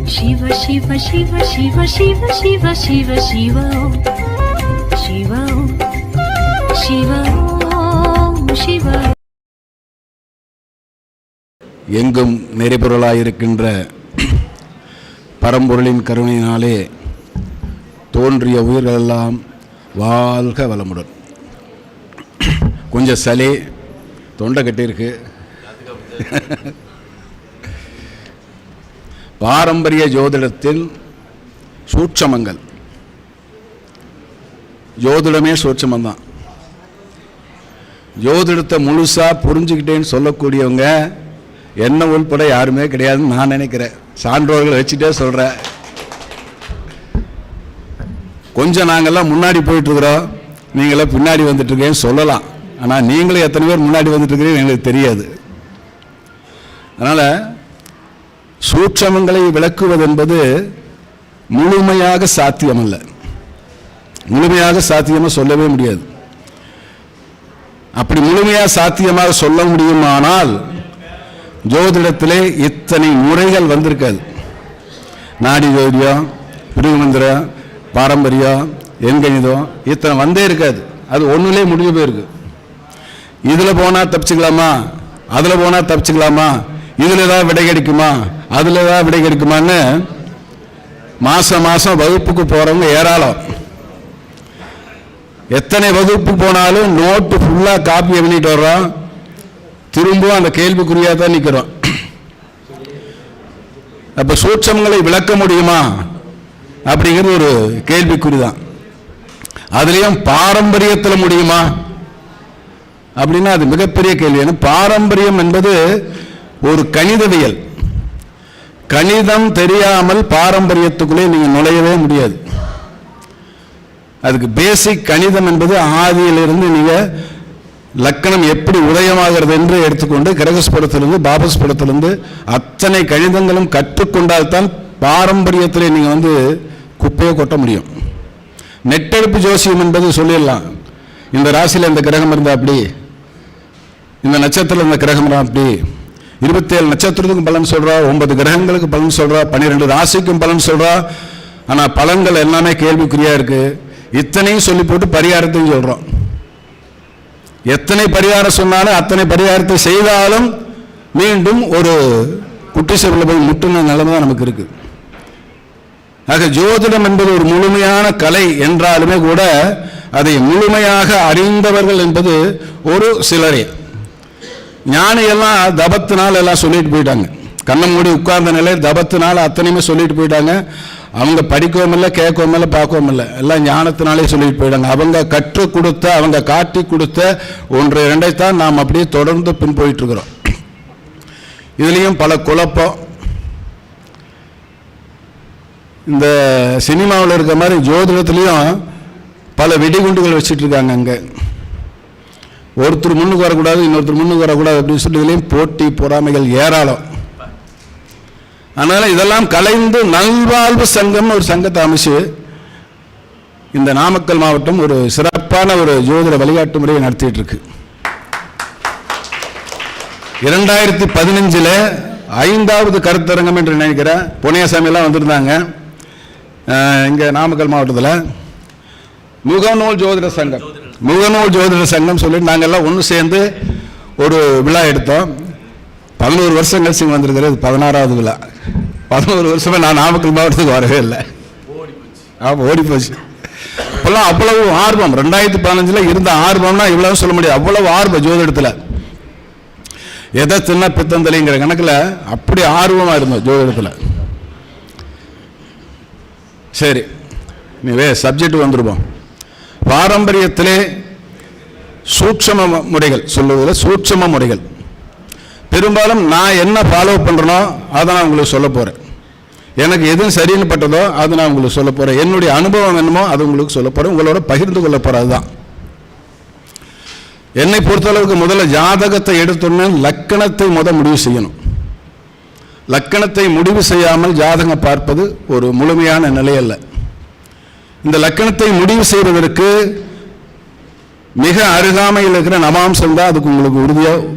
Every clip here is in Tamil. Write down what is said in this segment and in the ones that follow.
शिव शिव शिव शिव शिव शिव शिव शिव शिव शिव शिव எங்கும் நிறைபொருளாயிருக்கின்ற பரம்பொருளின் கருணையினாலே தோன்றிய உயிர்களெல்லாம் வாழ்க வளமுடன். கொஞ்சம் சளி தொண்டை கட்டியிருக்கு. பாரம்பரிய ஜோதிடத்தில் சூட்சமங்கள், ஜோதிடமே சூட்சமந்தான். ஜோதிடத்தை முழுசாக புரிஞ்சுக்கிட்டேன்னு சொல்லக்கூடியவங்க என்ன உள்பட யாருமே கிடையாதுன்னு நான் நினைக்கிறேன். சான்றோர்கள் வச்சுட்டே சொல்கிறேன். கொஞ்சம் நாங்கள்லாம் முன்னாடி போயிட்டுருக்குறோம், நீங்களாம் பின்னாடி வந்துட்டுருக்கேன்னு சொல்லலாம். ஆனால் நீங்களும் எத்தனை பேர் முன்னாடி வந்துட்டுருக்கிறீங்க எங்களுக்கு தெரியாது. அதனால் சூட்சமங்களை விளக்குவது என்பது முழுமையாக சாத்தியமல்ல. முழுமையாக சாத்தியமாக சொல்லவே முடியாது. அப்படி முழுமையாக சாத்தியமாக சொல்ல முடியுமானால் ஜோதிடத்திலே இத்தனை முறைகள் வந்திருக்காது. நாடி ஜோதிடம், பிரிவுமந்திரம், பாரம்பரியம், எண்கணிதம் இத்தனை வந்தே இருக்காது. அது ஒன்றுலே முடிஞ்சு போயிருக்கு. இதில் போனால் தப்பிச்சுக்கலாமா, அதில் போனால் தப்பிச்சுக்கலாமா, இதில் ஏதாவது விடை கிடைக்குமா, அதில் ஏதாவது விடை கிடைக்குமான்னு மாதம் மாதம் வகுப்புக்கு போகிறவங்க ஏராளம். எத்தனை வகுப்பு போனாலும் நோட்டு ஃபுல்லாக காப்பி பண்ணிட்டு வர்றோம், திரும்பவும் அந்த கேள்விக்குறியாக தான் நிற்கிறோம். அப்போ சூட்சமங்களை விளக்க முடியுமா அப்படிங்கிறது ஒரு கேள்விக்குறி தான். அதுலேயும் பாரம்பரியத்தில் முடியுமா அப்படின்னா அது மிகப்பெரிய கேள்வி. ஏன்னா பாரம்பரியம் என்பது ஒரு கணிதவியல். கணிதம் தெரியாமல் பாரம்பரியத்துக்குள்ளே நீங்கள் நுழையவே முடியாது. அதுக்கு பேசிக் கணிதம் என்பது ஆதியிலிருந்து நீங்கள் லக்கணம் எப்படி உதயமாகிறது என்று எடுத்துக்கொண்டு கிரகஸ்படத்திலிருந்து பாபஸ்படத்திலிருந்து அத்தனை கணிதங்களும் கற்றுக்கொண்டால்தான் பாரம்பரியத்தில் நீங்கள் குப்பையை கொட்ட முடியும். நெட்டெடுப்பு ஜோசியம் என்பது சொல்லிடலாம், இந்த ராசியில் இந்த கிரகம் இருந்தால் அப்படி, இந்த நட்சத்திரத்தில் இந்த கிரகம் இருந்தால் அப்படி, 27 நட்சத்திரத்துக்கும் பலன் சொல்கிறா, 9 கிரகங்களுக்கு பலன் சொல்கிறா, 12 ராசிக்கும் பலன் சொல்கிறா. ஆனால் பலன்கள் எல்லாமே கேள்விக்குறியாக இருக்குது. இத்தனையும் சொல்லி போட்டு பரிகாரத்தையும் சொல்கிறோம். எத்தனை பரிகாரம் சொன்னாலும் அத்தனை பரிகாரத்தை செய்தாலும் மீண்டும் ஒரு குட்டி செவில போய் முட்டுன நிலைமை தான் நமக்கு இருக்கு. ஆக ஜோதிடம் என்பது ஒரு முழுமையான கலை என்றாலுமே கூட அதை முழுமையாக அறிந்தவர்கள் என்பது ஒரு சிலரே. ஞானியெல்லாம் தபத்தினால் எல்லாம் சொல்லிட்டு போயிட்டாங்க. கண்ணை மூடி உட்கார்ந்த நிலையில் தபத்தினால் அத்தனையுமே சொல்லிட்டு போயிட்டாங்க. அவங்க படிக்கவும் இல்லை, கேட்கவும் இல்லை, பார்க்கவும் இல்லை, எல்லாம் ஞானத்தினாலே சொல்லிட்டு போயிட்டாங்க. அவங்க கற்றுக் கொடுத்த, அவங்க காட்டி கொடுத்த ஒன்று இரண்டைத்தான் நாம் அப்படியே தொடர்ந்து பின் போயிட்டு இருக்கிறோம். இதுலேயும் பல குழப்பம். இந்த சினிமாவில் இருக்கிற மாதிரி ஜோதிடத்துலேயும் பல வெடிகுண்டுகள் வச்சுட்டு இருக்காங்க. அங்கே ஒருத்தர் முன்னுக்கு வரக்கூடாது, இன்னொருத்தர் முன்னுக்கு வரக்கூடாது அப்படின்னு சொல்லி இதுலேயும் போட்டி பொறாமைகள் ஏராளம். அதனால் இதெல்லாம் கலைந்து நல்வாழ்வு சங்கம்னு ஒரு சங்கத்தை அமைச்சு இந்த நாமக்கல் மாவட்டம் ஒரு சிறப்பான ஒரு ஜோதிட வழிகாட்டு முறையை நடத்திட்டு இருக்கு. 2015 5வது கருத்தரங்கம் என்று நினைக்கிறேன். புனியசாமியெல்லாம் வந்திருந்தாங்க. இங்கே நாமக்கல் மாவட்டத்தில் முகநூல் ஜோதிட சங்கம், முகநூல் ஜோதிட சங்கம் சொல்லி நாங்கள் எல்லாம் ஒன்று சேர்ந்து ஒரு விழா எடுத்தோம். 11 வருஷம் கழிச்சு இங்கே வந்திருக்கிறது 16வது விழா. 11 வருஷமே நான் நாமக்கல் மாவட்டத்துக்கு வரவே இல்லை. ஆமாம், ஓடி போச்சு. இப்போல்லாம் அவ்வளவு ஆர்வம். 2015 இருந்த ஆர்வம்னா இவ்வளவு சொல்ல முடியாது. அவ்வளவு ஆர்வம் ஜோதிடத்தில். எதை சின்ன பித்தந்தலைங்கிற கணக்கில் அப்படி ஆர்வமாக இருந்தோம் ஜோதிடத்தில். சரி, நீ சப்ஜெக்ட் வந்துருப்போம். பாரம்பரியத்திலே சூட்சம முறைகள் சொல்லுவதில் சூட்சம முறைகள் பெரும்பாலும் நான் என்ன ஃபாலோ பண்ணுறனோ அதை நான் உங்களுக்கு சொல்ல போகிறேன். எனக்கு எது சரின்னு பட்டதோ அதை நான் உங்களுக்கு சொல்ல போகிறேன். என்னுடைய அனுபவம் என்னமோ அது உங்களுக்கு சொல்ல போகிறேன், உங்களோட பகிர்ந்து கொள்ள போகிறது தான். என்னை பொறுத்தளவுக்கு முதல்ல ஜாதகத்தை எடுத்தோன்னு லக்கணத்தை முடிவு செய்யணும். லக்கணத்தை முடிவு செய்யாமல் ஜாதகம் பார்ப்பது ஒரு முழுமையான நிலை அல்ல. இந்த லக்கணத்தை முடிவு செய்வதற்கு மிக அருகாமையில் இருக்கிற நவாம்சம் தான் அதுக்கு உங்களுக்கு உறுதியாக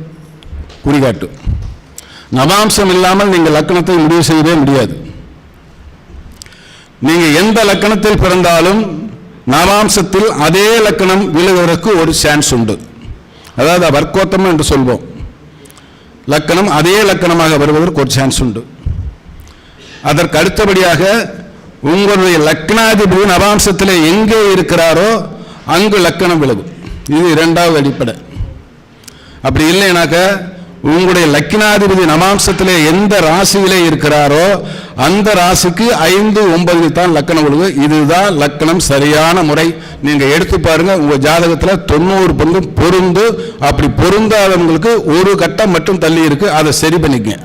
குறிகாட்டும். நவாம்சம் இல்லாமல் நீங்கள் லக்கணத்தை முடிவு செய்யவே முடியாது. நீங்க எந்த லக்கணத்தில் பிறந்தாலும் நவாம்சத்தில் அதே லக்கணம் விழுவதற்கு ஒரு சான்ஸ் உண்டு. அதாவது வர்க்கோத்தமம் என்று சொல்வோம். லக்கணம் அதே லக்கணமாக வருவதற்கு ஒரு சான்ஸ் உண்டு. அதற்கு அடுத்தபடியாக உங்களுடைய லக்னாதிபதி நவாம்சத்தில் எங்கே இருக்கிறாரோ அங்கு லக்கணம் விழுகும். இது இரண்டாவது அடிப்படை. அப்படி இல்லைனாக்க உங்களுடைய லக்னாதிபதி நவாம்சத்திலே எந்த ராசியிலே இருக்கிறாரோ அந்த ராசிக்கு 5, 9 தான் லக்கணம் விழுகு. இதுதான் லக்கணம் சரியான முறை. நீங்க எடுத்து பாருங்க, உங்க ஜாதகத்தில் 90 பங்கு பொருந்து. அப்படி பொருந்தாதவங்களுக்கு ஒரு கட்டம் மட்டும் தள்ளி இருக்கு, அதை சரி பண்ணிக்க.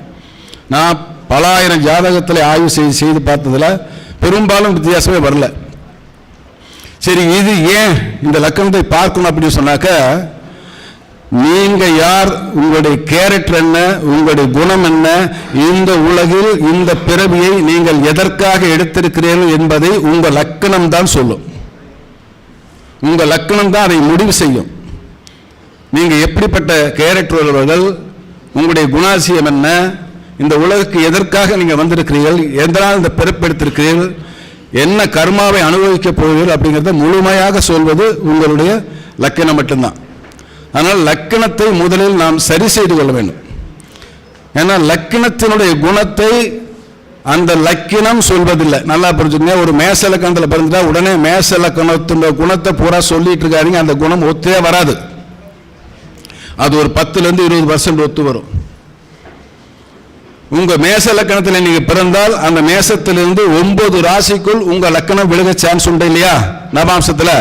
நான் பல ஆயிரம் ஜாதகத்தில் ஆய்வு செய்து பார்த்ததுல பெரும்பாலும் வித்தியாசமே வரல. சரி, இது ஏன் இந்த லக்கணத்தை பார்க்கணும் அப்படின்னு சொன்னாக்க, நீங்க யார், உங்களுடைய கேரக்டர் என்ன, உங்களுடைய குணம் என்ன, இந்த உலகில் இந்த பிறவியை நீங்கள் எதற்காக எடுத்திருக்கிறீர்கள் என்பதை உங்க லக்கணம் தான் சொல்லும். உங்க லக்கணம் தான் அதை முடிவு செய்யும். நீங்க எப்படிப்பட்ட கேரக்டர் உள்ளவர்கள், உங்களுடைய குணாசியம் என்ன, இந்த உலகுக்கு எதற்காக நீங்க வந்திருக்கிறீர்கள், எதனால் இந்த பிறப்பெடுத்திருக்கிறீர்கள், என்ன கர்மாவை அனுபவிக்க போகிறீர்கள் அப்படிங்கிறத முழுமையாக சொல்வது உங்களுடைய லக்கணம் மட்டும்தான். அதனால் லக்கணத்தை முதலில் நாம் சரி செய்து கொள்ள வேண்டும். ஏன்னா லக்கணத்தினுடைய குணத்தை அந்த லக்கினம் சொல்வதில்லை. நல்லா புரிஞ்சுங்க. ஒரு மேச லக்கணத்தில் பிறந்துட்டா உடனே மேச லக்கணத்தினுடைய குணத்தை பூரா சொல்லிட்டு இருக்காருங்க. அந்த குணம் ஒத்தே வராது. அது ஒரு 10லேருந்து 20% ஒத்து வரும். உங்க மேச லக்கணத்தில் நீங்க பிறந்தால் அந்த மேசத்திலிருந்து 9 ராசிக்குள் உங்க லக்கணம் விழுக சான்ஸ் உண்டு இல்லையா? நவாம்சத்தில்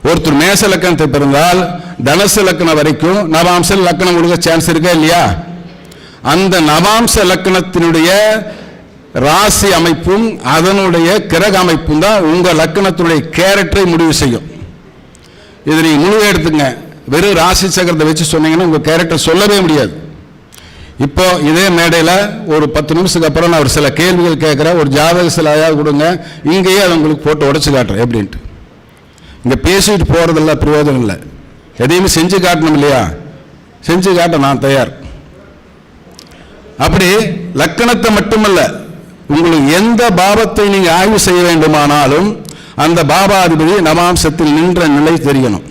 ஒருத்தர் மேச லக்கணத்தை பிறந்தால் தனுசு லக்கணம் வரைக்கும் நவாம்ச லக்கணம் விழுக சான்ஸ் இருக்கா இல்லையா? அந்த நவாம்ச லக்கணத்தினுடைய ராசி அமைப்பும் அதனுடைய கிரக அமைப்பும் தான் உங்க லக்கணத்தினுடைய கேரக்டரை முடிவு செய்யும். இதை நீங்க முழுவே எடுத்துங்க. வெறும் ராசி சக்கரத்தை வச்சு சொன்னீங்கன்னா உங்க கேரக்டர் சொல்லவே முடியாது. இப்போ இதே மேடையில் ஒரு 10 நிமிஷத்துக்கு அப்புறம் நான் ஒரு சில கேள்விகள் கேட்குறேன். ஒரு ஜாதக சிலையாக கொடுங்க, இங்கேயே அதை உங்களுக்கு போட்டு உடச்சு காட்டுறேன் எப்படின்ட்டு. இங்கே பேசிட்டு போகிறதில்ல, பிரயோஜனம் இல்லை. எதையுமே செஞ்சு காட்டணும் இல்லையா? செஞ்சு காட்ட நான் தயார். அப்படி லக்கணத்தை மட்டுமல்ல, உங்களுக்கு எந்த பாவத்தை நீங்கள் ஆய்வு செய்ய வேண்டுமானாலும் அந்த பாபாதிபதி நவாம்சத்தில் நின்ற நிலை தெரியணும்.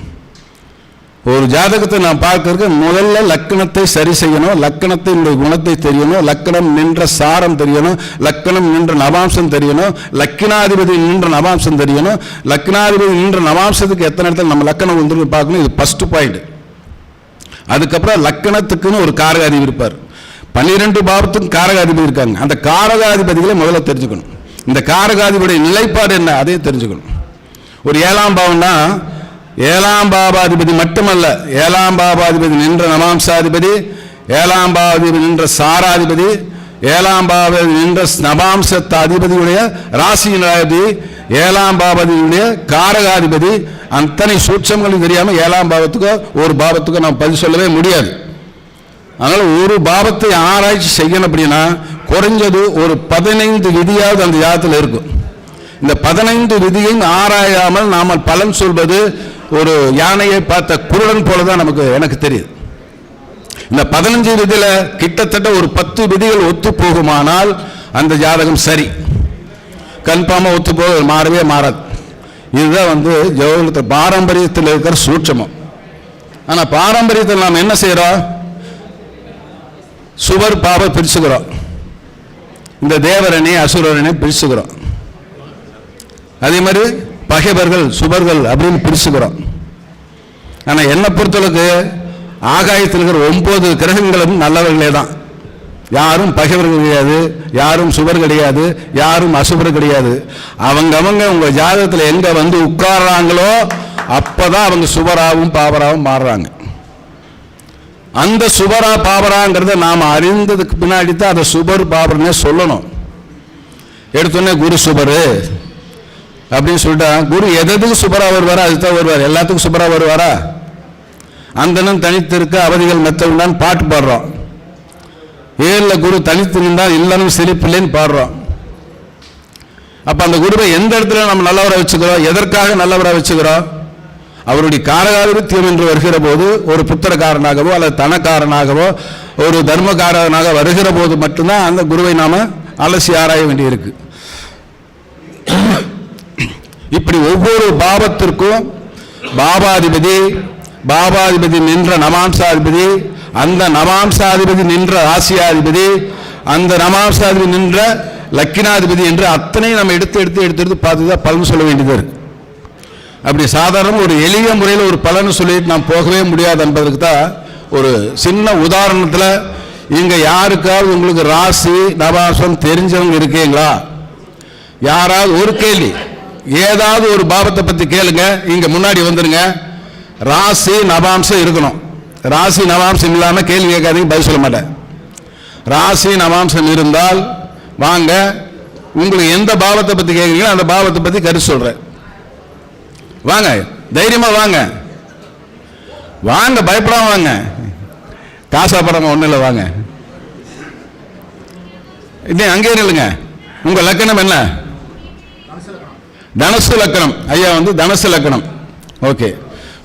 ஒரு ஜாதகத்தை நான் பார்க்கறதுக்கு முதல்ல லக்கணத்தை சரி செய்யணும், லக்கணத்தினுடைய குணத்தை தெரியணும், லக்கணம் நின்ற சாரம் தெரியணும், லக்கணம் நின்ற நவாம்சம் தெரியணும், லக்கினாதிபதி நின்ற நவாம்சம் தெரியணும். லக்கினாதிபதி நின்ற நவாம்சத்துக்கு எத்தனை இடத்துல நம்ம லக்கணம் வந்து பார்க்கணும். இது ஃபர்ஸ்ட் பாயிண்ட். அதுக்கப்புறம் லக்கணத்துக்குன்னு ஒரு காரகாதிபதி இருப்பார். 12 பாவத்துக்கும் காரகாதிபதி இருக்காங்க. அந்த காரகாதிபதிகளை முதல்ல தெரிஞ்சுக்கணும். இந்த காரகாதிபதியுடைய நிலைப்பாடு என்ன அதையும் தெரிஞ்சுக்கணும். ஒரு 7ஆம் பாவம்னா 7ஆம் பாவாதிபதி மட்டுமல்ல, 7ஆம் பாவாதிபதி நின்ற நவாம்சாதிபதி, 7ஆம் பாவாதிபதி நின்ற சாராதிபதி, 7ஆம் பாவாதிபதி நின்ற நவாம்சத்த அதிபதியுடைய ராசியினாதிபதி, 7ஆம் பாவாதிபதியுடைய காரகாதிபதி, அத்தனை சூட்சங்களும் தெரியாமல் 7ஆம் பாவத்துக்கோ ஒரு பாவத்துக்கோ நாம் பதில் சொல்லவே முடியாது. அதனால் ஒரு பாவத்தை ஆராய்ச்சி செய்யணும் அப்படின்னா குறைஞ்சது ஒரு 15 விதியாவது அந்த ஜாதகத்தில் இருக்கும். இந்த 15 விதியையும் ஆராயாமல் நாம் பலன் சொல்வது ஒரு யானையை பார்த்த குருடன் போலதான் எனக்கு தெரியுது. இந்த 15 விதியில கிட்டத்தட்ட ஒரு 10 விதிகள் ஒத்து போகுமானால் அந்த ஜாதகம் சரி, கன்ஃபார்மா ஒத்து போக மாறவே மாறாது. இதுதான் ஜோதிடத்தில் பாரம்பரியத்தில் இருக்கிற சூட்சமம். ஆனா பாரம்பரியத்தில் நாம் என்ன செய்யறோம்? சுவர் பாவ பிரிச்சுக்கிறோம், இந்த தேவரணி அசுரரணி பிரிச்சுக்கிறோம். அதே மாதிரி பகைவர்கள் சுபர்கள் அப்படின்னு பிரிச்சுக்கிறோம். ஆனால் என்னை பொறுத்தளவுக்கு ஆகாயத்தில் இருக்கிற 9 கிரகங்களும் நல்லவர்களே தான். யாரும் பகைவர்கள் கிடையாது, யாரும் சுபர் கிடையாது, யாரும் அசுபர் கிடையாது. அவங்க உங்க ஜாதகத்தில் எங்க உட்கார்றாங்களோ அப்பதான் அவங்க சுபராகவும் பாவராகவும் மாறுறாங்க. அந்த சுபரா பாவராங்கிறத நாம் அறிந்ததுக்கு பின்னாடி தான் அதை சுபர் பாவர்னே சொல்லணும். எடுத்தோடனே குரு சுபரு அப்படின்னு சொல்லிட்டா, குரு எதுக்கு சுபரா வருவாரா? அதுதான் வருவார். எல்லாத்துக்கும் சுபரா வருவாரா? அந்தனும் தனித்து இருக்க அவதிகள் மெத்த உண்டான்னு பாட்டு பாடுறோம். ஏழில் குரு தனித்து நின்றால் இல்லைன்னு சிரிப்பில்லைன்னு பாடுறோம். அப்ப அந்த குருவை எந்த இடத்துல நம்ம நல்லவரை வச்சுக்கிறோம்? எதற்காக நல்லவரை வச்சுக்கிறோம்? அவருடைய காரகாதிபத்தியம் என்று வருகிற போது ஒரு புத்திரக்காரனாகவோ அல்லது தனக்காரனாகவோ ஒரு தர்மக்காரனாக வருகிற போது மட்டும்தான் அந்த குருவை நாம அலசி ஆராய வேண்டியிருக்கு. இப்படி ஒவ்வொரு பாவத்திற்கும் பாபாதிபதி நின்ற நவாம்சாதிபதி, அந்த நவாம்சாதிபதி நின்ற ராசியாதிபதி, அந்த நவாம்சாதிபதி நின்ற லக்கினாதிபதி என்று அத்தனையும் நம்ம எடுத்து பார்த்து தான் பலன் சொல்ல வேண்டியது இருக்கு. அப்படி சாதாரண ஒரு எளிய முறையில் ஒரு பலன் சொல்லிட்டு நாம் போகவே முடியாது என்பதற்கு தான் ஒரு சின்ன உதாரணத்தில், இங்க யாருக்காவது உங்களுக்கு ராசி நவாம்சம் தெரிஞ்சவங்க இருக்கீங்களா? யாராவது ஒரு கேள்வி, ஏதாவது ஒரு பாவத்தை பத்தி கேளுங்க, இங்க முன்னாடி வந்துருங்க. ராசி நவாம்சம் இருக்கணும். ராசி நவாம்சம் இல்லாம கேள்வி கேட்காதீங்க, பதில் சொல்ல மாட்டேன். ராசி நவாம்சம் இருந்தால் வாங்க, உங்களுக்கு எந்த பாவத்தை பத்தி கேட்குறீங்களோ அந்த பாவத்தை பத்தி கருத்து சொல்றேன். வாங்க, தைரியமா வாங்க, வாங்க, பயப்படாம வாங்க, காசாப்படாம ஒண்ணு இல்லை, வாங்க. இன்னும் அங்கே இல்லைங்க. உங்க லக்கணம் என்ன? தனுசு லக்கணம். ஐயா வந்து தனுசு லக்கணம். ஓகே,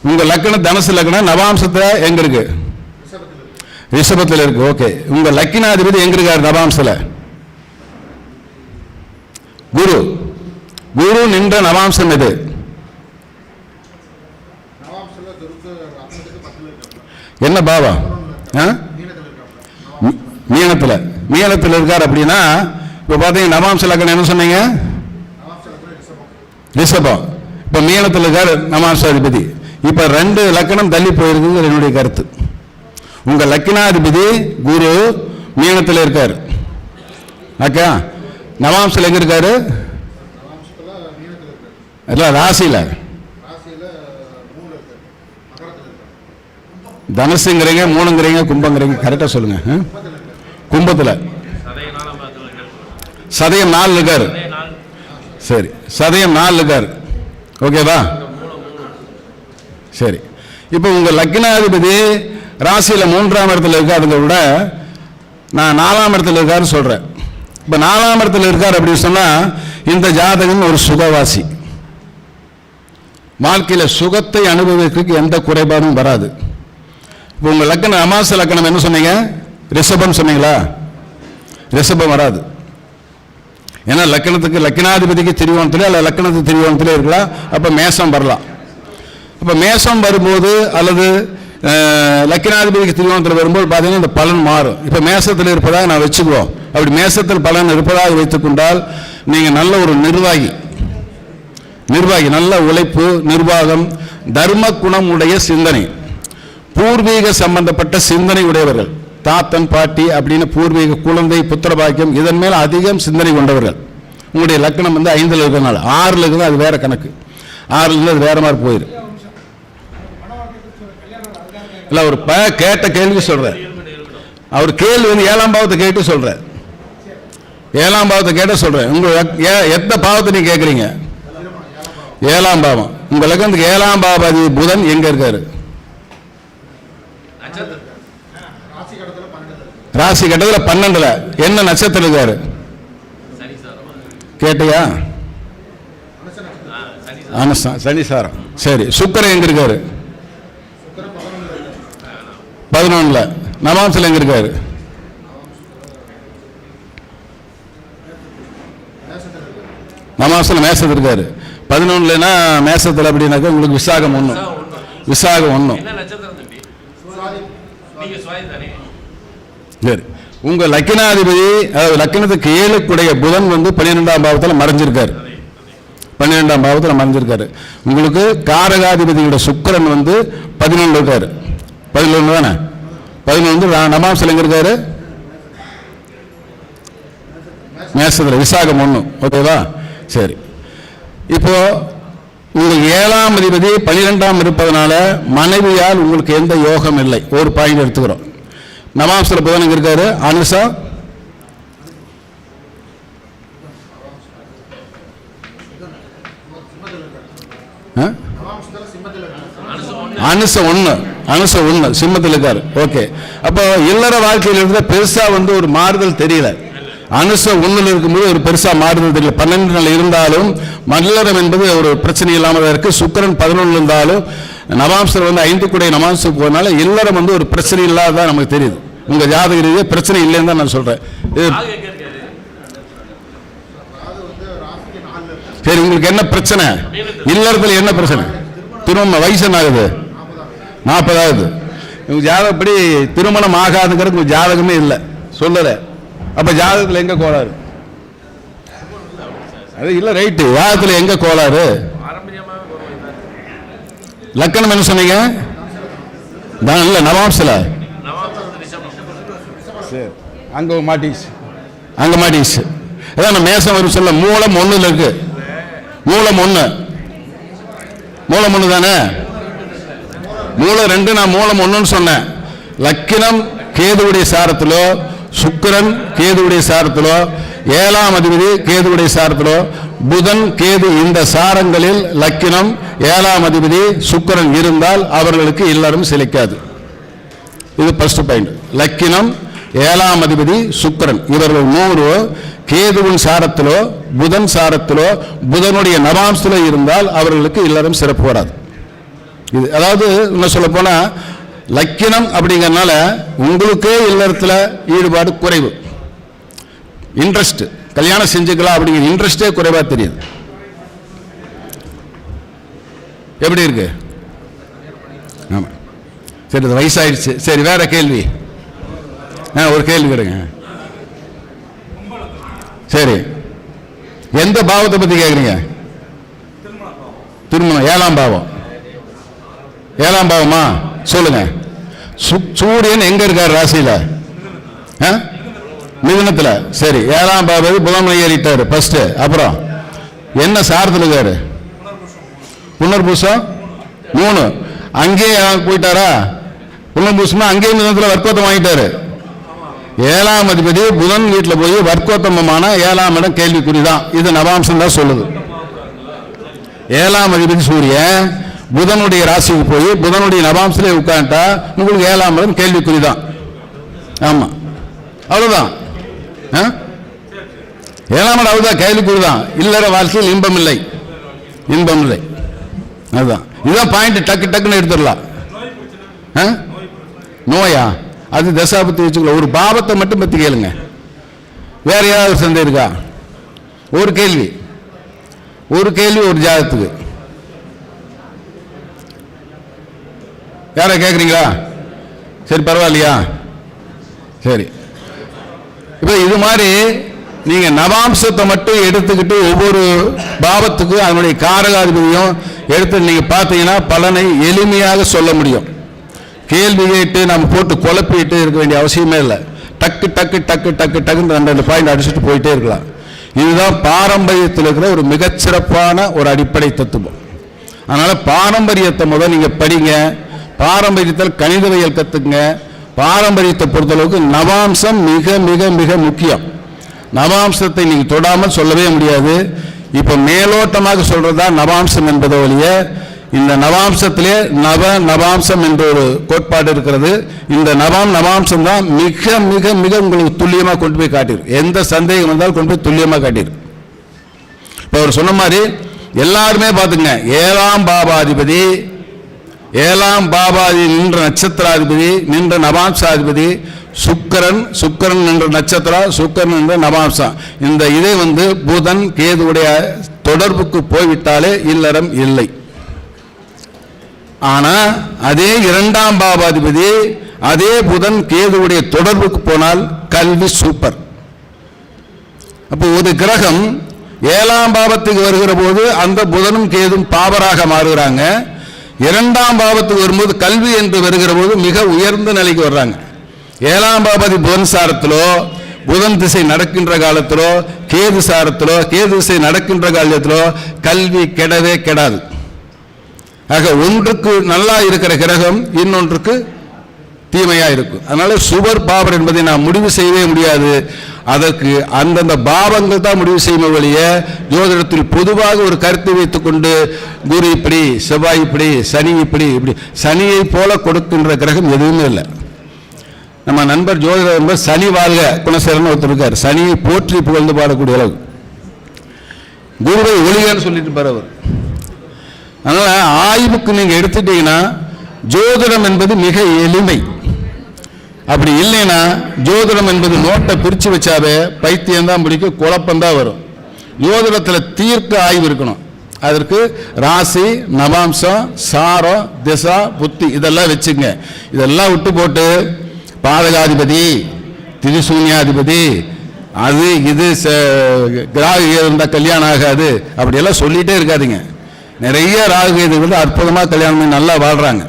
உங்க லக்கணம் தனுசு லக்கணம். நவாம்சத்துல எங்க இருக்கு? ரிஷபத்தில் இருக்கு. ஓகே, உங்க லக்கினாதிபதி எங்க இருக்காரு? நவாம்சல குரு. குரு நின்ற நவாம்சம் எது? என்ன பாவம்? மீனத்தில் இருக்கார். அப்படின்னா இப்ப பாத்தீங்க நவாம்ச லக்கணம் என்ன சொன்னீங்க? ரிஷபம். இப்ப மீனத்தில் இருக்கார் நவாம்சாதிபதி. இப்ப 2 லக்கணம் தள்ளி போயிருக்குங்க என்னுடைய கருத்து. உங்க லக்கினாதிபதி குரு மீனத்தில் இருக்காரு. ஓகே, நவாம்சல் எங்க இருக்காரு? ராசியில. தனுசுங்கிறீங்க, மூணுங்கிறீங்க, கும்பங்கிறீங்க, கரெக்டா சொல்லுங்க. கும்பத்துல. சதயம் 4 இருக்காரு. சரி, சதயம் 4 இருக்காரு. ஓகேவா? சரி, இப்போ உங்க லக்னாதிபதி ராசியில 3ஆம் இடத்துல இருக்காருங்க விட நான் 4ஆம் இடத்துல இருக்காருன்னு சொல்றேன். இப்ப 4ஆம் இடத்துல இருக்காரு அப்படின்னு சொன்னா இந்த ஜாதகம் ஒரு சுகவாசி. வாழ்க்கையில சுகத்தை அனுபவிக்கிறதுக்கு எந்த குறைபாடும் வராது. இப்போ உங்க லக்கணம் அமாச லக்கணம் என்ன சொன்னீங்க? ரிஷபம் சொன்னீங்களா? ரிஷபம் வராது. ஏன்னா லக்கணத்துக்கு லக்கினாதிபதிக்கு திரிவோணத்திலே அல்ல லக்கணத்துக்கு திரிவோணத்திலே இருக்கலாம். அப்ப மேசம் வரலாம். அப்ப மேசம் வரும்போது அல்லது லக்கினாதிபதிக்கு திரிவோணத்தில் வரும்போது பார்த்தீங்கன்னா இந்த பலன் மாறும். இப்ப மேசத்தில் இருப்பதாக நான் வச்சுக்குவோம். அப்படி மேசத்தில் பலன் இருப்பதாக வைத்துக் கொண்டால் நீங்க நல்ல ஒரு நிர்வாகி, நல்ல உழைப்பு, நிர்வாகம், தர்ம குணம் உடைய சிந்தனை, பூர்வீக சம்பந்தப்பட்ட சிந்தனை உடையவர்கள், தாத்தன் பாட்டி அப்படின்னு பூர்வீக குழந்தை புத்திர பாக்கியம் இதன் மேல் அதிகம் சிந்தனை கொண்டவர்கள். உங்களுடைய லக்கணம் வந்து 5ல் இருக்கிறனால 6ல் இருக்குது, அது வேற கணக்கு. 6ல் இருந்து அது வேற மாதிரி போயிரு. இல்ல ஒரு கேட்ட கேள்வி சொல்றேன். அவர் கேள்வி வந்து 7ஆம் பாவத்தை கேட்டு சொல்றேன். 7ஆம் பாவத்தை கேட்ட சொல்றேன். உங்க எந்த பாவத்தை நீங்க கேட்குறீங்க? 7ஆம் பாவம். உங்க லக்கணத்துக்கு 7ஆம் பாவாதி புதன் எங்க இருக்காரு? ராசி கட்டத்துல 12ல. என்ன நட்சத்திரம் இருக்காரு கேட்டியா? சனிசாரம். சரி, சுக்கிரன் எங்க இருக்காரு? 11ல. நவாம்சல் எங்க இருக்காரு? நவாம்சல் மேசத்தில் இருக்காரு. 11லனா மேசத்தில் அப்படின்னாக்க உங்களுக்கு விசாகம் 1. விசாகம் 1. சரி, உங்க லக்கினாதிபதி அதாவது லக்கினத்துக்கு 7க்குடைய புதன் வந்து 12ஆம் பாவத்தில் மறைஞ்சிருக்காரு. 12ஆம் பாவத்தில் மறைஞ்சிருக்காரு. உங்களுக்கு காரகாதிபதியோட சுக்கிரன் வந்து 11 இருக்காரு. 11 தானே? 11 நவாம்சல் எங்க இருக்காரு? மேசத்தில். விசாகம் 1. ஓகேவா? சரி, இப்போ உங்களுக்கு 7ஆம் அதிபதி 12ஆம் இருப்பதனால மனைவியால் உங்களுக்கு எந்த யோகம் இல்லை. ஒரு பாயிண்ட் எடுத்துக்கிறோம். நவாம்சல புதன் எங்க இருக்காரு? அனுசா. அனுச 1 சிம்மத்தில் இருக்காரு. ஓகே, அப்போ இல்லற வாழ்க்கையில் இருந்த பெருசா வந்து ஒரு மாறுதல் தெரியல. அனுச 1ல் இருக்கும்போது ஒரு பெருசா மாறுதல் தெரியல. 12 இருந்தாலும் மல்லரம் என்பது ஒரு பிரச்சனை இல்லாமல் இருக்கு. சுக்கிரன் 11 இருந்தாலும் நவாம்சர் வந்து 5க்குடைய நவாம்சம் போனால இல்லறம் வந்து ஒரு பிரச்சனை இல்லாததான் நமக்கு தெரியுது. உங்க ஜாதக ரீதியாக பிரச்சனை இல்லைன்னு தான் நான் சொல்றேன். சரி, உங்களுக்கு என்ன பிரச்சனை? இல்லறதுல என்ன பிரச்சனை? திருமணம் வயசு என்ன ஆகுது? 40 ஆகுது. உங்க ஜாதகப்படி திருமணம் ஆகாதுங்கிறது உங்க ஜாதகமே இல்லை, சொல்லல. அப்ப ஜாதகத்துல எங்க கோளாறு? அது இல்ல, ரைட்டு. ஜாதகத்துல எங்க கோளாறு? லக்கணம் என்ன சொன்னீங்க? இல்ல, நவாம்சல. சரி, அங்க மாட்டிச்சு, அங்க மாட்டிச்சு. அதான் மேசம் வரும் சொல்ல. மூலம் 1 இருக்கு. மூலம் 1 தானே? மூலம் 2. நான் மூலம் 1 சொன்னேன். லக்கினம் கேதுவுடைய சாரத்திலோ, சுக்கிரன் கேதுவுடைய சாரத்திலோ, 7ஆம் அதிபதி கேதுவுடைய சாரத்திலோ, புதன் கேது இந்த சாரங்களில் லக்கினம் 7ஆம் அதிபதி சுக்கிரன் இருந்தால் அவர்களுக்கு இல்லறம் சிலைக்காது. இது ஃபர்ஸ்ட் பாயிண்ட். லக்கினம் 7ஆம் அதிபதி சுக்கிரன் இவர்கள் 3 கேதுவின் சாரத்திலோ புதன் சாரத்திலோ புதனுடைய நவாம்சத்திலோ இருந்தால் அவர்களுக்கு இல்லறம் சிறப்பு வராது. இது அதாவது என்ன சொல்ல போனா, லக்கினம் அப்படிங்கறனால உங்களுக்கே இல்லறத்துல ஈடுபாடு குறைவு, இன்ட்ரெஸ்ட், கல்யாணம் செஞ்சுக்கலாம் அப்படிங்கிற இன்ட்ரெஸ்டே குறைவா தெரியுது. எப்படி இருக்கு? ஆமா, சரி, வயசாயிடுச்சு. சரி, வேற கேள்வி. ஒரு கேள்வி கேளுங்க. சரி, எந்த பாவத்தை பத்தி கேக்குறீங்க? திருமணம் 7ஆம் பாவம். 7ஆம் பாவமா? சொல்லுங்க. சூரியன் எங்க இருக்கார் ராசியில? மிதுனத்துல. சரி, 7ஆம் பாவம் புதன் ஏறிட்டாரு ஃபர்ஸ்ட். அப்புறம் என்ன சாரத்தில் இருக்காரு? புனர்பூசம் 3. அங்கேயே போயிட்டாரா? புனர்பூசமா அங்கேயே மிதுனத்துல வர்க்கோத்தம் வாங்கிட்டாரு. 7ஆம் அதிபதி புதன் வீட்டில் போய் வர்க்கோத்தமமான 7ஆம் இடம் கேள்விக்குறிதான். இது நவாம்சம் தான் சொல்லுது. 7ஆம் அதிபதி சூரியன் புதனுடைய ராசிக்கு போய் புதனுடைய நவாம்சத்திலே உட்கார்ந்தா உங்களுக்கு 7ஆம் இடம் கேள்விக்குறிதான். ஆமா, அவ்வளவுதான். 7ஆம் இடம் அவ்வளவுதான், கேள்விக்குறிதான். இல்லற வாழ்க்கையில் இன்பம் இல்லை, இன்பம் இல்லை. அதுதான், இதுதான் பாயிண்ட். டக்கு டக்குன்னு எடுத்துடலாம். நோயா? அது தசாபத்தி வச்சுக்கலாம். ஒரு பாவத்தை மட்டும் பத்தி கேளுங்க. வேற ஏதாவது சந்தேகம் இருக்கா? ஒரு கேள்வி ஒரு ஜாதகத்துக்கு. யார கேக்குறீங்களா? சரி, பரவாயில்லையா? சரி, இப்ப இது மாதிரி நீங்க நவாம்சத்தை மட்டும் எடுத்துக்கிட்டு ஒவ்வொரு பாவத்துக்கும் அதனுடைய காரகாதிபதியும் எடுத்து நீங்க பார்த்தீங்கன்னா பலனை எளிமையாக சொல்ல முடியும். கேள்வி கேட்டு நம்ம போட்டு குழப்பிட்டு இருக்க வேண்டிய அவசியமே இல்லை. டக்கு டக்கு டக்கு டக்கு டக்குன்னு 2 பாயிண்ட் அடிச்சுட்டு போயிட்டே இருக்கலாம். இதுதான் பாரம்பரியத்தில் இருக்கிற ஒரு மிகச்சிறப்பான ஒரு அடிப்படை தத்துவம். அதனால பாரம்பரியத்தை முதல் நீங்க படிங்க. பாரம்பரியத்தில் கணிதவியல் கத்துக்குங்க. பாரம்பரியத்தை பொறுத்தளவுக்கு நவாம்சம் மிக மிக மிக முக்கியம். நவாம்சத்தை நீங்க தொடாமல் சொல்லவே முடியாது. இப்ப மேலோட்டமாக சொல்றதா நவாம்சம் என்பதை ஒழிய, இந்த நவாம்சத்திலே நவாம்சம் என்ற ஒரு கோட்பாடு இருக்கிறது. இந்த நவாம்சம் தான் மிக மிக மிக உங்களுக்கு துல்லியமா கொண்டு போய் காட்டிடும். எந்த சந்தேகம் வந்தாலும் கொண்டு போய் துல்லியமா காட்டிடும். இப்ப அவர் சொன்ன மாதிரி எல்லாருமே பாத்துங்க, 7ஆம் பாவாதிபதி, 7ஆம் பாவாதி நின்ற நட்சத்திராதிபதி, நின்ற நவாம்சாதிபதி சுக்கிரன் நின்ற நட்சத்திரம், சுக்கிரன் நின்ற நவாம்சம். இந்த இதை புதன் கேதுவுடைய தொடர்புக்கு போய்விட்டாலே இல்லறம் இல்லை. ஆனா அதே 2ஆம் பாவாதிபதி அதே புதன் கேதுவுடைய தொடர்புக்கு போனால் கல்வி சூப்பர். அப்போ ஒரு கிரகம் 7ஆம் பாவத்துக்கு வருகிற போது அந்த புதனும் கேதும் பாவராக மாறுகிறாங்க. 2ஆம் பாவத்துக்கு வரும்போது கல்வி என்று வருகிற போது மிக உயர்ந்த நிலைக்கு வர்றாங்க. 7ஆம் பாவதி புதன் சாரத்திலோ, புதன் திசை நடக்கின்ற காலத்திலோ, கேது சாரத்திலோ, கேது திசை நடக்கின்ற காலத்திலோ கல்வி கெடவே கெடாது. ஆக ஒன்றுக்கு நல்லா இருக்கிற கிரகம் இன்னொன்றுக்கு தீமையா இருக்கும். அதனால சுவர் பாவர் என்பதை நாம் முடிவு செய்யவே முடியாது. அதற்கு அந்தந்த பாவங்கள் தான் முடிவு செய்யும் வழிய ஜோதிடத்தில் பொதுவாக ஒரு கருத்தை வைத்துக் கொண்டு குரு இப்படி, செவ்வாய் இப்படி, சனி இப்படி, சனியை போல கொடுக்கின்ற கிரகம் எதுவுமே இல்லை. நம்ம நண்பர் ஜோதிடர் நண்பர் சனி வாழ்க குணசேரன் ஒருத்தர் இருக்கார். சனியை போற்றி புகழ்ந்து பாடக்கூடிய அளவு குருவை ஒளிகன்னு சொல்லிட்டு பரவர். அதனால ஆய்வுக்கு நீங்க எடுத்துட்டீங்கன்னா ஜோதிடம் என்பது மிக எளிமை. அப்படி இல்லைன்னா ஜோதிடம் என்பது நோட்டை பிரிச்சு வச்சாவே பைத்தியம் தான் பிடிக்கும், குழப்பம் தான் வரும். ஜோதிடத்தில் தீர்க்க ஆய்வு இருக்கணும். அதற்கு ராசி, நவாம்சம், சாரம், திசா, புத்தி இதெல்லாம் வச்சுங்க. இதெல்லாம் விட்டு போட்டு பாதகாதிபதி, திரிசூன்யாதிபதி, அது இது ராகு இருந்தால் கல்யாணம் ஆகாது அப்படியெல்லாம் சொல்லிகிட்டே இருக்காதிங்க. நிறைய ராகுகேது வந்து அற்புதமாக கல்யாணம் பண்ணி நல்லா வாழ்கிறாங்க.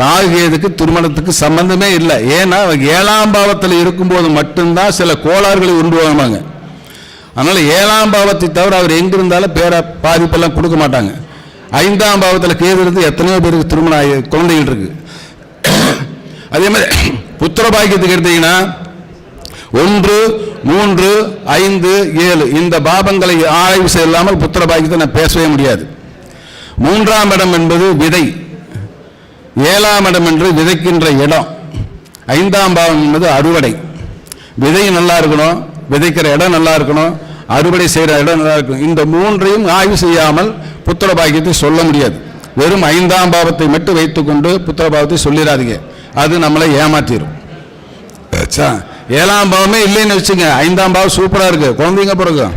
ராகுகேதுக்கு திருமணத்துக்கு சம்பந்தமே இல்லை. ஏன்னா 7ஆம் பாவத்தில் இருக்கும்போது மட்டும்தான் சில கோளாறுகளை உருவாங்க. அதனால் 7ஆம் பாவத்தை தவிர அவர் எங்கிருந்தாலும் பேர பாதிப்பெல்லாம் கொடுக்க மாட்டாங்க. 5ஆம் பாவத்தில் கேது இருந்து எத்தனையோ பேருக்கு திருமணம் குழந்தைகள் இருக்கு. அதே மாதிரி புத்திர பாக்கியத்துக்கு எடுத்தீங்கன்னா 1, 3, 5, 7 இந்த பாவங்களை ஆய்வு செய்யாமல் புத்திர பாக்கியத்தை நான் பேசவே முடியாது. 3ஆம் இடம் என்பது விதை, 7ஆம் இடம் என்று விதைக்கின்ற இடம், 5ஆம் பாவம் என்பது அறுவடை. விதை நல்லா இருக்கணும், விதைக்கிற இடம் நல்லா இருக்கணும், அறுவடை செய்கிற இடம் நல்லா இருக்கணும். இந்த 3ஐயும் ஆய்வு செய்யாமல் புத்திர பாக்கியத்தை சொல்ல முடியாது. வெறும் 5ஆம் பாவத்தை மட்டும் வைத்துக்கொண்டு புத்திர பாவத்தை சொல்லிடாதீங்க, அது நம்மளை ஏமாற்றிடும். 7ஆம் பாவமே இல்லைன்னு வச்சுங்க, 5ஆம் பாவம் சூப்பராக இருக்கு, குழந்தைங்க பிறக்கும்.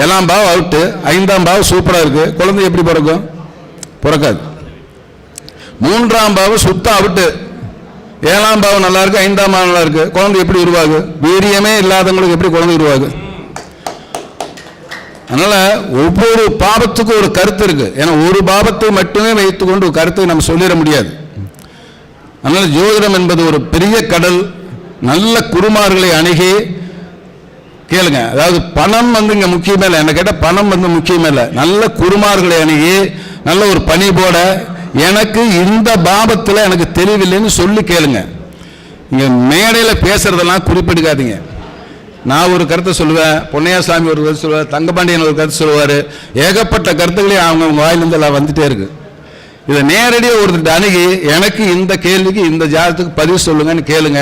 7ஆம் பாவம் அவுட்டு, 5ஆம் பாவம் சூப்பராக இருக்கு, குழந்தை எப்படி பிறக்கும்? பிறக்காது. 3ஆம் பாவம் சுத்தம் அவுட்டு, 7ஆம் பாவம் நல்லா இருக்கு, 5ஆம் பாவம் நல்லா இருக்கு, குழந்தை எப்படி உருவாகு? வீரியமே இல்லாதவங்களுக்கு எப்படி குழந்தை உருவாகு? அதனால ஒவ்வொரு பாவத்துக்கும் ஒரு கருத்து இருக்கு. ஏன்னா ஒரு பாவத்தை மட்டுமே வைத்துக்கொண்டு கருத்தை நம்ம சொல்லிட முடியாது. அதனால ஜோதிடம் என்பது ஒரு பெரிய கடல். நல்ல குருமார்களை அணுகி கேளுங்க. அதாவது பணம் வந்து இங்க முக்கியமே இல்லை, என்ன கேட்டால் பணம் வந்து முக்கியமே இல்லை. நல்ல குருமார்களை அணுகி நல்ல ஒரு பணி போட, எனக்கு இந்த பாவத்தில் எனக்கு தெரியவில்லைன்னு சொல்லி கேளுங்க. இங்க மேடையில் பேசுறதெல்லாம் குறிப்பிடுக்காதீங்க. நான் ஒரு கருத்தை சொல்லுவேன், பொன்னையாசாமி ஒரு கருத்து சொல்லுவார், தங்கபாண்டியன் ஒரு கருத்து சொல்லுவார். ஏகப்பட்ட கருத்துக்களே அவங்க வாயிலிருந்து எல்லாம் வந்துட்டே இருக்கு. இதை நேரடியாக ஒருத்தர் அணுகி எனக்கு இந்த கேள்விக்கு இந்த ஜாதத்துக்கு பதிவு சொல்லுங்கன்னு கேளுங்க.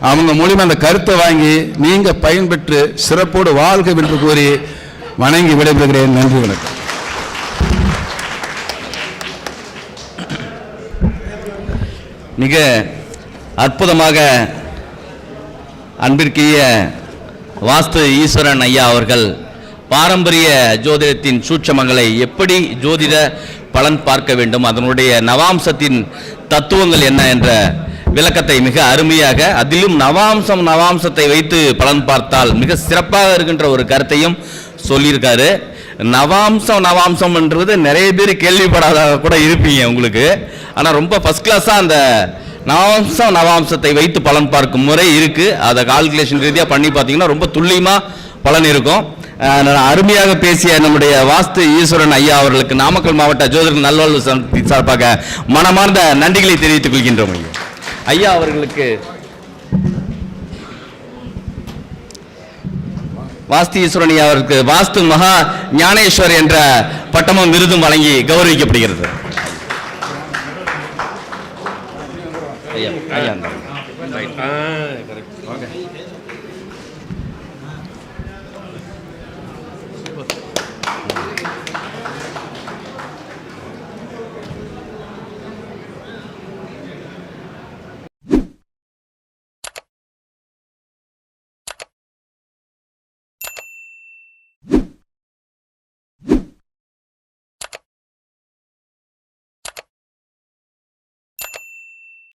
அவங்க மூலியமா அந்த கருத்தை வாங்கி நீங்க பயன்பெற்று சிறப்போடு வாழ்க என்று கூறி வணங்கி விடைபெறுகிறேன். நன்றி, வணக்கம். மிக அற்புதமாக அன்பிற்கிய வாஸ்து ஈஸ்வரன் ஐயா அவர்கள் பாரம்பரிய ஜோதிடத்தின் சூட்சமங்களை, எப்படி ஜோதிட பலன் பார்க்க வேண்டும், அதனுடைய நவாம்சத்தின் தத்துவங்கள் என்ன என்ற விளக்கத்தை மிக அருமையாக, அதிலும் நவாம்சத்தை வைத்து பலன் பார்த்தால் மிக சிறப்பாக இருக்கின்ற ஒரு கருத்தையும் சொல்லியிருக்காரு. நவாம்சம் என்றது நிறைய பேர் கேள்விப்படாத கூட இருப்பீங்க உங்களுக்கு. ஆனால் ரொம்ப ஃபர்ஸ்ட் கிளாஸாக அந்த நவாம்சத்தை வைத்து பலன் பார்க்கும் முறை இருக்கு. அதை கால்குலேஷன் ரீதியாக பண்ணி பார்த்தீங்கன்னா ரொம்ப துல்லியமாக பலன் இருக்கும். அருமையாக பேசிய நம்முடைய வாஸ்து ஈஸ்வரன் ஐயா அவர்களுக்கு நாமக்கல் மாவட்ட ஜோதிடர் நல்வாழ்வு சார்பாக மனமார்ந்த நன்றிகளை தெரிவித்துக் கொள்கின்றோம். ஐயா அவர்களுக்கு வாஸ்து ஈஸ்வரன் ஐயா அவருக்கு வாஸ்து மகா ஞானேஸ்வர் என்ற பட்டமும் விருதும் வழங்கி கௌரவிக்கப்படுகிறது. ஐயா